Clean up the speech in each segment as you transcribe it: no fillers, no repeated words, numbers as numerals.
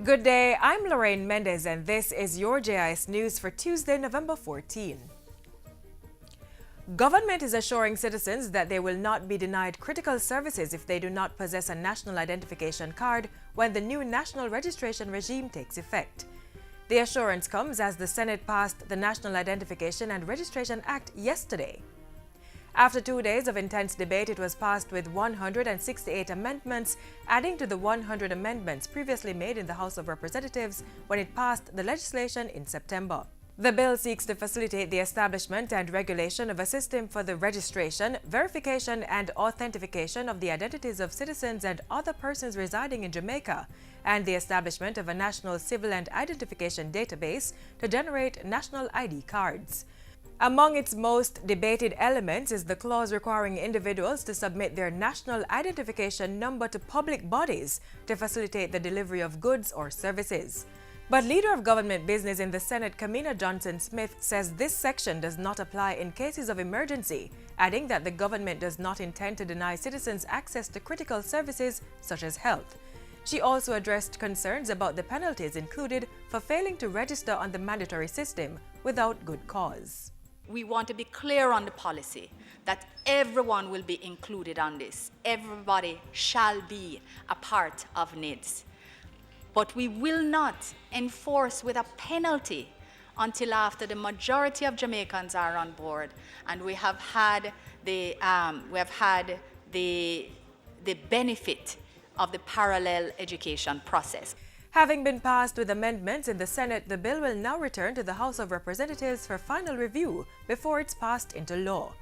Good day, I'm Lorraine Mendez and this is your JIS News for Tuesday, November 14. Government is assuring citizens that they will not be denied critical services if they do not possess a national identification card when the new national registration regime takes effect. The assurance comes as the Senate passed the National Identification and Registration Act yesterday. After 2 days of intense debate, it was passed with 168 amendments, adding to the 100 amendments previously made in the House of Representatives when it passed the legislation in September. The bill seeks to facilitate the establishment and regulation of a system for the registration, verification, and authentication of the identities of citizens and other persons residing in Jamaica, and the establishment of a national civil and identification database to generate national ID cards. Among its most debated elements is the clause requiring individuals to submit their national identification number to public bodies to facilitate the delivery of goods or services. But Leader of Government Business in the Senate, Kamina Johnson-Smith, says this section does not apply in cases of emergency, adding that the government does not intend to deny citizens access to critical services such as health. She also addressed concerns about the penalties included for failing to register on the mandatory system without good cause. We want to be clear on the policy that everyone will be included on this. Everybody shall be a part of NIDS. But we will not enforce with a penalty until after the majority of Jamaicans are on board and we have had the benefit of the parallel education process. Having been passed with amendments in the Senate, the bill will now return to the House of Representatives for final review before it's passed into law.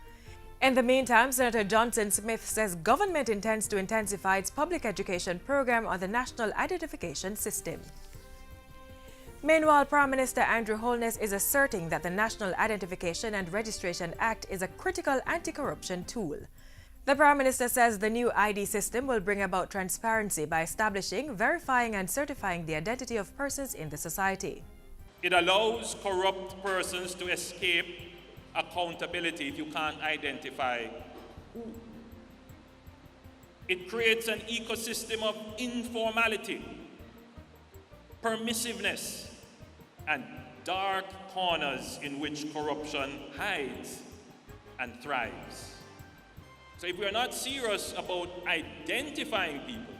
In the meantime, Senator Johnson-Smith says government intends to intensify its public education program on the National Identification System. Meanwhile, Prime Minister Andrew Holness is asserting that the National Identification and Registration Act is a critical anti-corruption tool. The Prime Minister says the new ID system will bring about transparency by establishing, verifying and certifying the identity of persons in the society. It allows corrupt persons to escape accountability if you can't identify who. It creates an ecosystem of informality, permissiveness, and dark corners in which corruption hides and thrives. So if we are not serious about identifying people,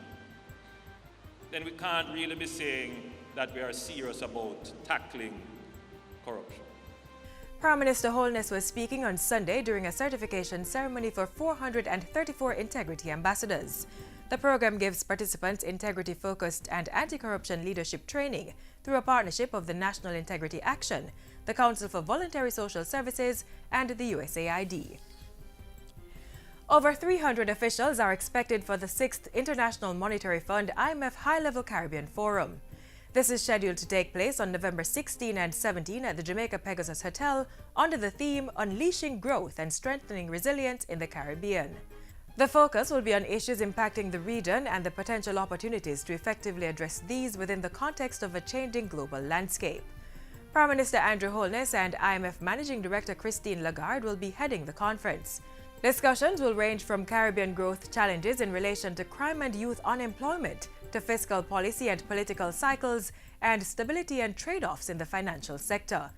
then we can't really be saying that we are serious about tackling corruption. Prime Minister Holness was speaking on Sunday during a certification ceremony for 434 Integrity Ambassadors. The program gives participants integrity-focused and anti-corruption leadership training through a partnership of the National Integrity Action, the Council for Voluntary Social Services, and the USAID. Over 300 officials are expected for the 6th International Monetary Fund IMF High-Level Caribbean Forum. This is scheduled to take place on November 16 and 17 at the Jamaica Pegasus Hotel under the theme Unleashing Growth and Strengthening Resilience in the Caribbean. The focus will be on issues impacting the region and the potential opportunities to effectively address these within the context of a changing global landscape. Prime Minister Andrew Holness and IMF Managing Director Christine Lagarde will be heading the conference. Discussions will range from Caribbean growth challenges in relation to crime and youth unemployment to fiscal policy and political cycles and stability and trade-offs in the financial sector.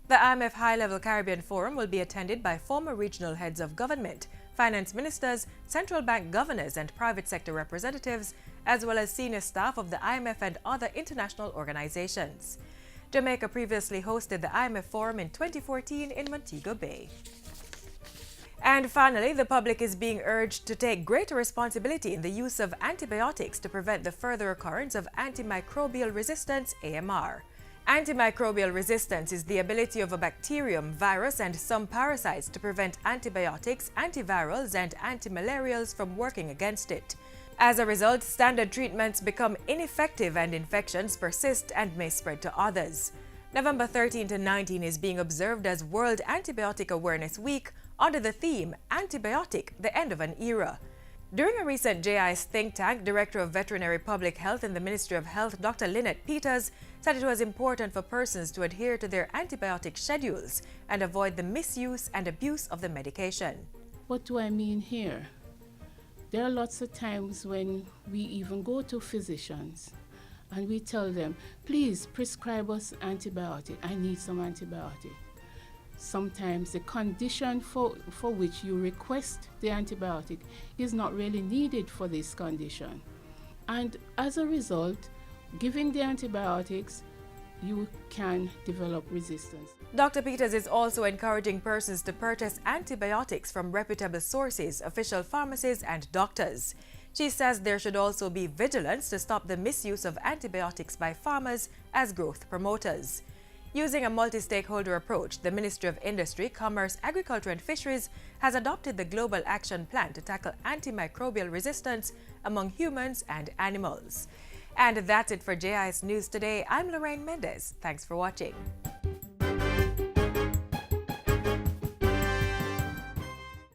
The IMF High-Level Caribbean Forum will be attended by former regional heads of government, finance ministers, central bank governors and private sector representatives, as well as senior staff of the IMF and other international organizations. Jamaica previously hosted the IMF Forum in 2014 in Montego Bay. And finally, the public is being urged to take greater responsibility in the use of antibiotics to prevent the further occurrence of antimicrobial resistance, AMR. Antimicrobial resistance is the ability of a bacterium, virus, and some parasites to prevent antibiotics, antivirals, and antimalarials from working against it. As a result, standard treatments become ineffective and infections persist and may spread to others. November 13 to 19 is being observed as World Antibiotic Awareness Week under the theme Antibiotic, the End of an Era. During a recent JIS think tank, Director of Veterinary Public Health in the Ministry of Health, Dr. Lynette Peters, said it was important for persons to adhere to their antibiotic schedules and avoid the misuse and abuse of the medication. What do I mean here? There are lots of times when we even go to physicians and we tell them, please prescribe us antibiotic. I need some antibiotic. Sometimes the condition for which you request the antibiotic is not really needed for this condition. And as a result, giving the antibiotics, you can develop resistance. Dr. Peters is also encouraging persons to purchase antibiotics from reputable sources, official pharmacies, and doctors. She says there should also be vigilance to stop the misuse of antibiotics by farmers as growth promoters. Using a multi-stakeholder approach, the Ministry of Industry, Commerce, Agriculture and Fisheries has adopted the Global Action Plan to tackle antimicrobial resistance among humans and animals. And that's it for JIS News Today. I'm Lorraine Mendez. Thanks for watching.